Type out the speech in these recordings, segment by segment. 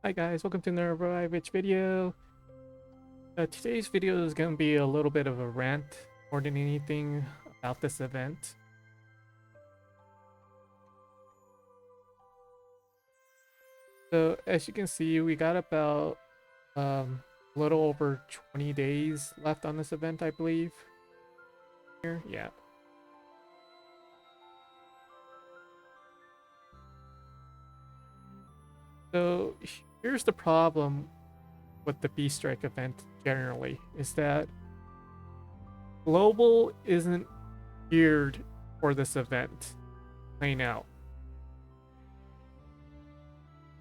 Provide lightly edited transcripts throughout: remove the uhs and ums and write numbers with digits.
Hi guys, welcome to another Rich video. Today's video is going to be a little bit of a rant more than anything about this event. So as you can see, we got about a little over 20 days left on this event, I believe. Here, yeah. So here's the problem with the B Strike event generally, is that global isn't geared for this event playing out.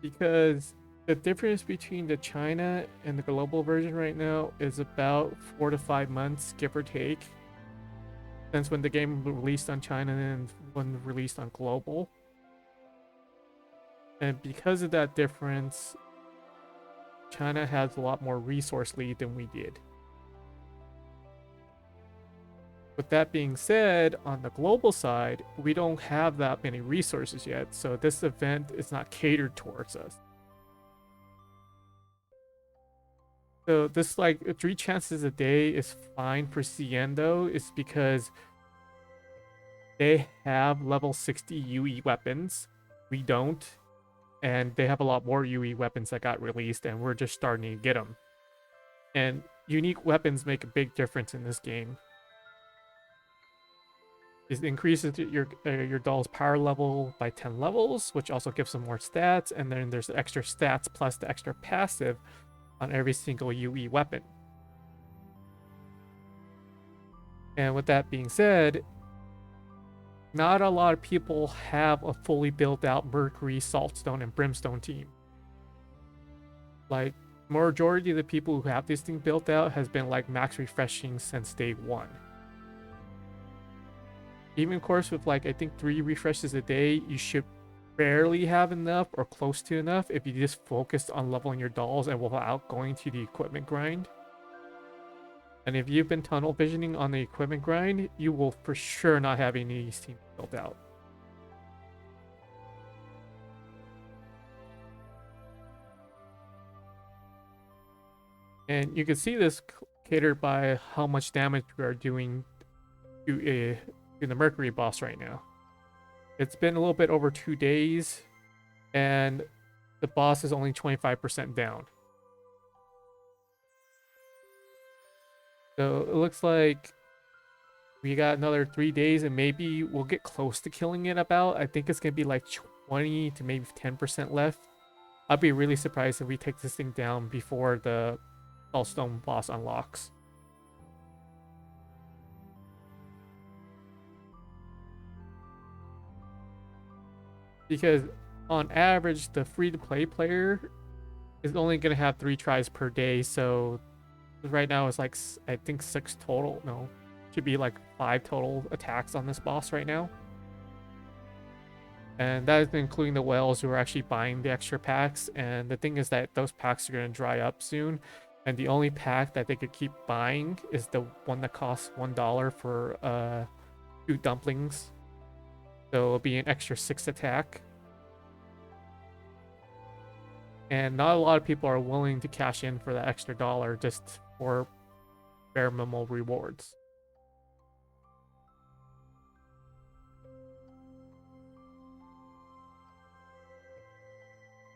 Because the difference between the China and the global version right now is about 4 to 5 months, give or take, since when the game released on China and when released on global. And because of that difference, China has a lot more resource lead than we did. With that being said, on the global side, we don't have that many resources yet, so this event is not catered towards us. So this like 3 chances a day is fine for CN though, is because they have level 60 UE weapons. We don't. And they have a lot more UE weapons that got released, and we're just starting to get them. And unique weapons make a big difference in this game. It increases your doll's power level by 10 levels, which also gives them more stats, and then there's extra stats plus the extra passive on every single UE weapon. And with that being said, not a lot of people have a fully built out Mercury, Saltstone, and Brimstone team. Like, majority of the people who have this thing built out has been like max refreshing since day one. Even of course with like I think 3 refreshes a day, you should barely have enough or close to enough if you just focus on leveling your dolls and without going to the equipment grind. And if you've been tunnel visioning on the equipment grind, you will for sure not have any of these teams built out. And you can see this catered by how much damage we are doing to the Mercury boss right now. It's been a little bit over 2 days, and the boss is only 25% down. So it looks like we got another 3 days, and maybe we'll get close to killing it about. I think it's going to be like 20 to maybe 10% left. I'd be really surprised if we take this thing down before the Saltstone boss unlocks. Because on average, the free-to-play player is only going to have 3 tries per day, so right now it's like, I think 6 total. No, should be like 5 total attacks on this boss right now. And that is including the whales who are actually buying the extra packs. And the thing is that those packs are going to dry up soon. And the only pack that they could keep buying is the one that costs $1 for 2 dumplings. So it'll be an extra 6 attack. And not a lot of people are willing to cash in for that extra $1 just for bare minimum rewards.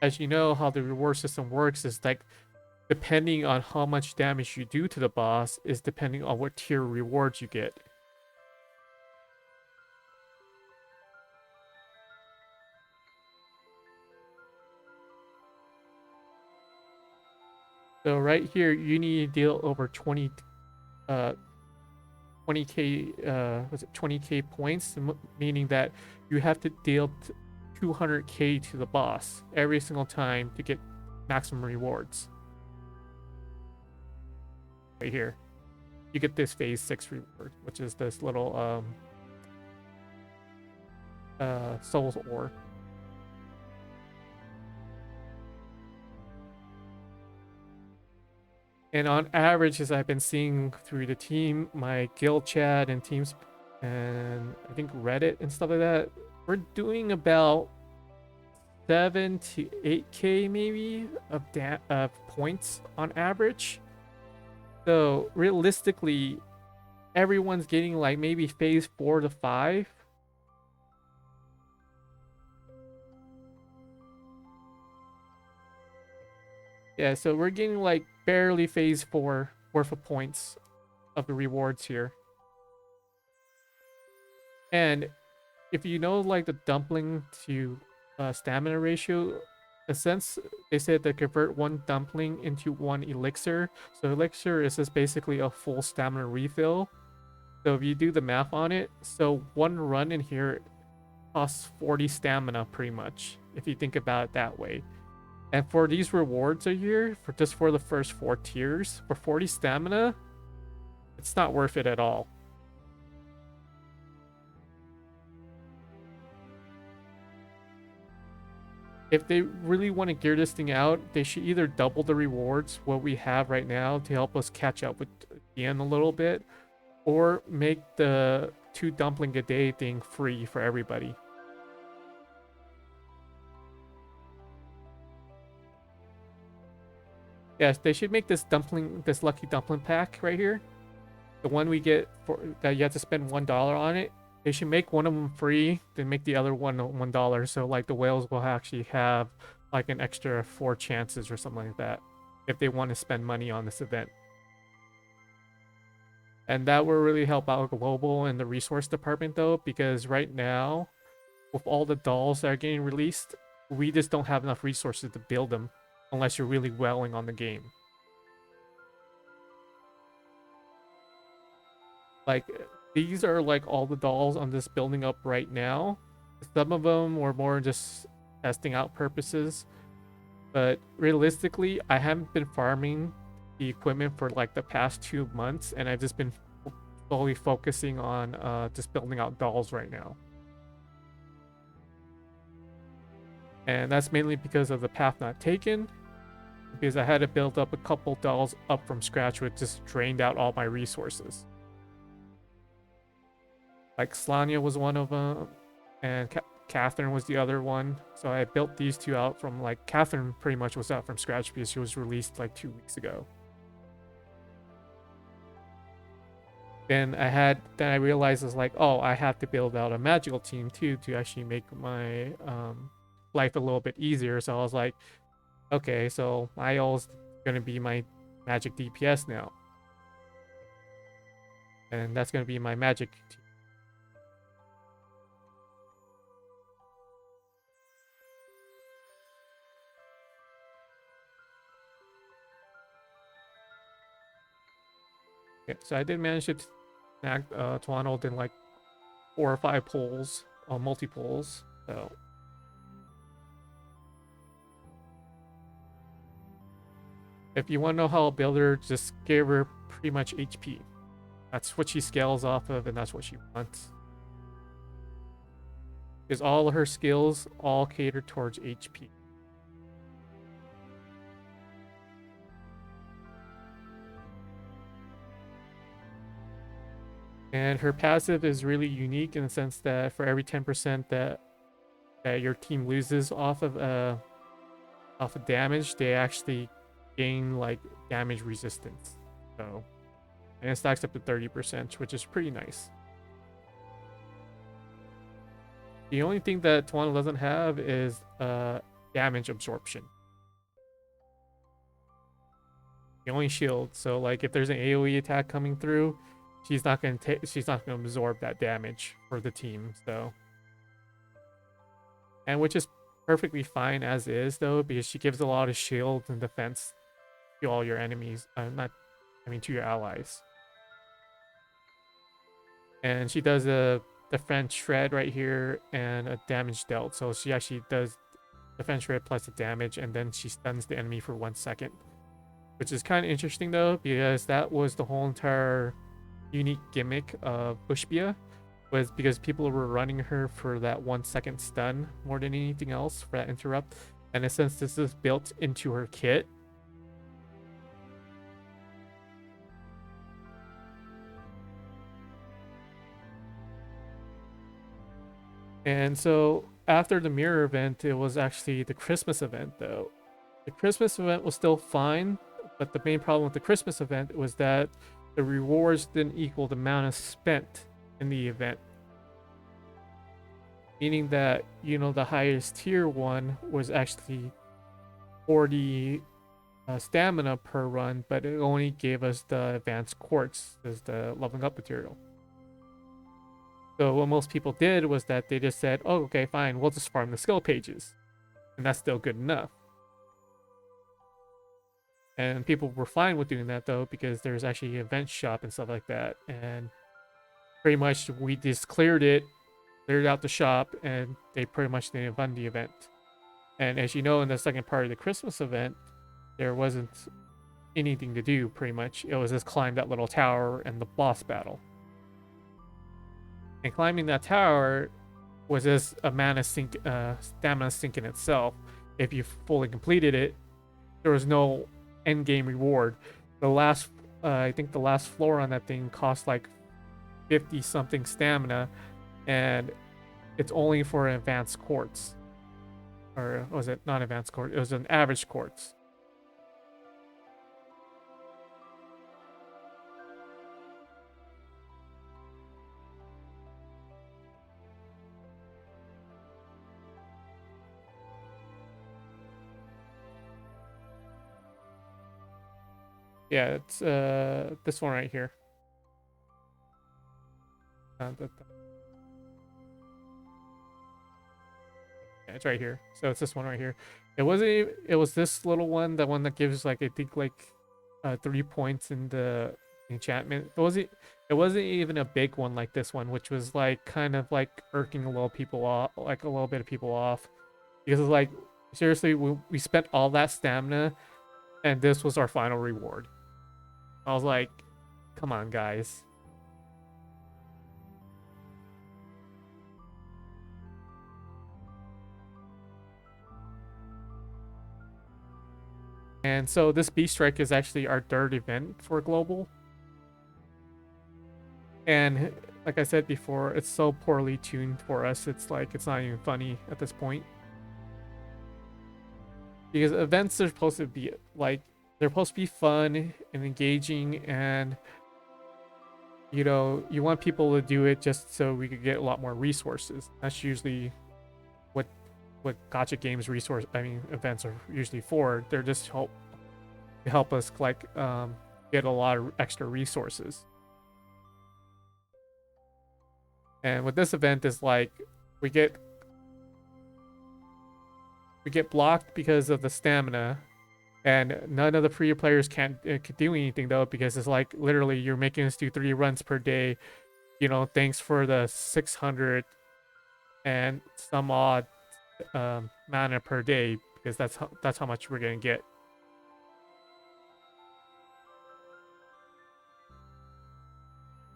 As you know, how the reward system works is like, depending on how much damage you do to the boss is depending on what tier rewards you get. So right here, you need to deal over 20k, was it 20k points, meaning that you have to deal 200k to the boss every single time to get maximum rewards. Right here, you get this phase 6 reward, which is this little souls ore. And on average, as I've been seeing through the team, my guild chat and teams, and I think Reddit and stuff like that, we're doing about 7 to 8k maybe of points on average. So realistically, everyone's getting like maybe phase 4 to 5. Yeah, so we're getting like barely phase 4 worth of points of the rewards here. And if you know like the dumpling to stamina ratio, since they said to convert one dumpling into one elixir, so elixir is just basically a full stamina refill. So if you do the math on it, so one run in here costs 40 stamina pretty much, if you think about it that way. And for these rewards a year, for just for the first 4 tiers, for 40 stamina, it's not worth it at all. If they really want to gear this thing out, they should either double the rewards, what we have right now, to help us catch up with Ian a little bit, or make the 2 dumpling a day thing free for everybody. Yes, they should make this lucky dumpling pack right here, the one we get for that you have to spend $1 on it. They should make one of them free, then make the other one $1. So like the whales will actually have like an extra 4 chances or something like that if they want to spend money on this event. And that will really help out global and the resource department though, because right now, with all the dolls that are getting released, we just don't have enough resources to build them unless you're really welling on the game. Like, these are like all the dolls on this building up right now. Some of them were more just testing out purposes, but realistically, I haven't been farming the equipment for like the past 2 months, and I've just been slowly focusing on just building out dolls right now. And that's mainly because of the path not taken, because I had to build up a couple dolls up from scratch, which just drained out all my resources. Like Slania was one of them, and Catherine was the other one. So I built these 2 out from like Catherine pretty much was out from scratch because she was released like 2 weeks ago. Then I realized it's like, oh, I have to build out a magical team too to actually make my life a little bit easier. So I was like, okay, so Iol's gonna be my magic DPS now, and that's gonna be my magic team. Yeah, so I did manage to snag Tuano in like 4 or 5 pulls, multi pulls. So if you want to know how I'll build her, just give her pretty much HP. That's what she scales off of, and that's what she wants. Because all her skills all cater towards HP. And her passive is really unique in the sense that for every 10% that your team loses off of damage, they actually gain like damage resistance. So, and it stacks up to 30%, which is pretty nice. The only thing that Tuano doesn't have is damage absorption. The only shield. So like if there's an AoE attack coming through, she's not gonna absorb that damage for the team. So, and which is perfectly fine as is though, because she gives a lot of shield and defense to all your enemies. To your allies. And she does a defense shred right here and a damage dealt. So she actually does defense shred plus the damage, and then she stuns the enemy for 1 second, which is kind of interesting though, because that was the whole entire unique gimmick of Bushbia, was because people were running her for that 1 second stun more than anything else for that interrupt. And since this is built into her kit, and so after the mirror event, it was actually the Christmas event, though. The Christmas event was still fine, but the main problem with the Christmas event was that the rewards didn't equal the amount spent in the event. Meaning that, you know, the highest tier one was actually 40 stamina per run, but it only gave us the advanced quartz as the leveling up material. So what most people did was that they just said, oh, okay, fine, we'll just farm the skill pages. And that's still good enough. And people were fine with doing that, though, because there's actually an event shop and stuff like that. And pretty much we just cleared out the shop, and they pretty much didn't fund the event. And as you know, in the second part of the Christmas event, there wasn't anything to do, pretty much. It was just climb that little tower and the boss battle. And climbing that tower was just a stamina sink in itself. If you fully completed it, there was no end game reward. The last, I think the last floor on that thing cost like 50 something stamina, and it's only for an advanced quartz. Or was it not advanced quartz? It was an average quartz. Yeah, it's this one right here. Yeah, it's right here. So it's this one right here. It wasn't. It was this little one, the one that gives like I think like 3 points in the enchantment. It wasn't even a big one like this one, which was like kind of like irking a little people off, like a little bit of people off, because it's like seriously, we spent all that stamina, and this was our final reward. I was like, come on, guys. And so this Beast Strike is actually our third event for Global. And like I said before, it's so poorly tuned for us. It's like, it's not even funny at this point. Because events are supposed to be like, they're supposed to be fun and engaging, and you know, you want people to do it just so we could get a lot more resources. That's usually what gacha games events are usually for. They're just to help us like get a lot of extra resources. And with this event is like we get blocked because of the stamina, and none of the free players can do anything though, because it's like literally you're making us do 3 runs per day. You know, thanks for the 600 and some odd mana per day, because that's how much we're gonna get.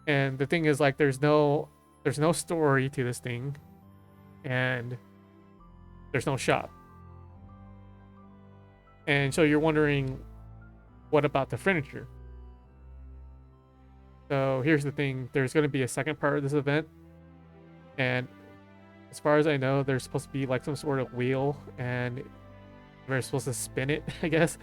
And the thing is, like, there's no story to this thing, and there's no shop. And so you're wondering, what about the furniture? So here's the thing: there's going to be a second part of this event, and as far as I know, there's supposed to be like some sort of wheel, and we're supposed to spin it, I guess.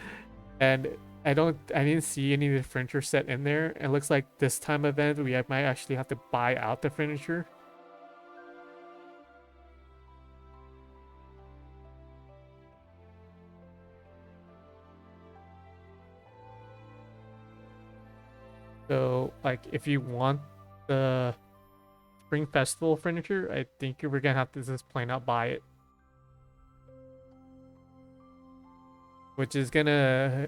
And I didn't see any of the furniture set in there. It looks like this time event we might actually have to buy out the furniture. So like if you want the Spring Festival furniture, I think we're gonna have to just plain out buy it. Which is gonna,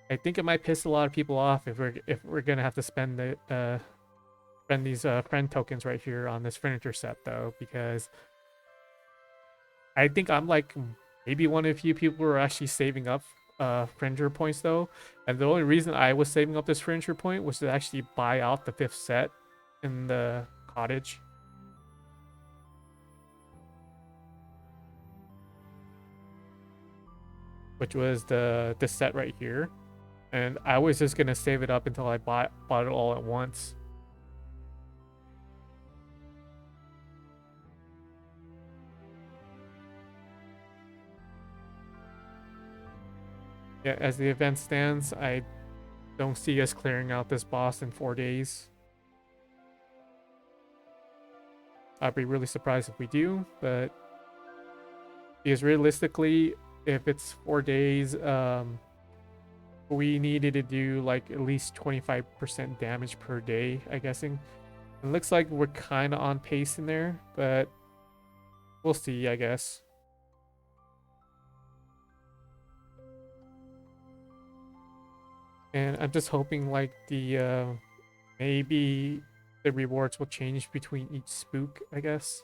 I think it might piss a lot of people off if we're gonna have to spend these friend tokens right here on this furniture set though, because I think I'm like maybe one of the few people who are actually saving up furniture points though, and the only reason I was saving up this furniture point was to actually buy out the 5th set in the cottage. Which was this set right here. And I was just gonna save it up until I bought it all at once. Yeah, as the event stands, I don't see us clearing out this boss in 4 days. I'd be really surprised if we do, but because realistically, if it's 4 days, we needed to do like at least 25% damage per day, I guessing. It looks like we're kind of on pace in there, but we'll see, I guess. And I'm just hoping like the maybe the rewards will change between each spook, I guess.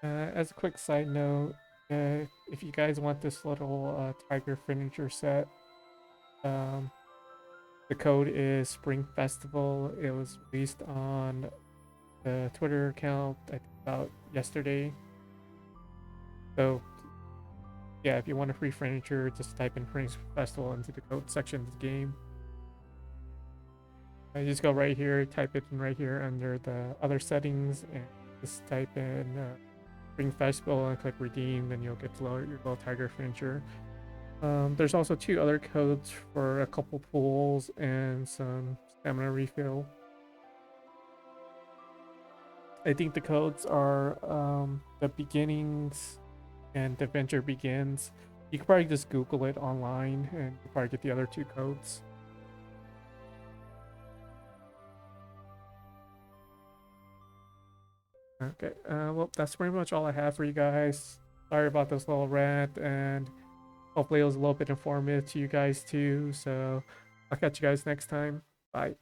As a quick side note, if you guys want this little tiger furniture set, um, the code is Spring Festival. It was released on the Twitter account, I think about yesterday. So yeah, if you want a free furniture, just type in Spring Festival into the code section of the game. I just go right here, type it in right here under the other settings, and just type in Spring Festival and click redeem, then you'll get to load your little tiger furniture. There's also 2 other codes for a couple pools and some stamina refill. I think the codes are the beginnings and the adventure begins. You can probably just Google it online and you probably get the other 2 codes. Okay, well, that's pretty much all I have for you guys. Sorry about this little rant, and hopefully it was a little bit informative to you guys too. So I'll catch you guys next time. Bye.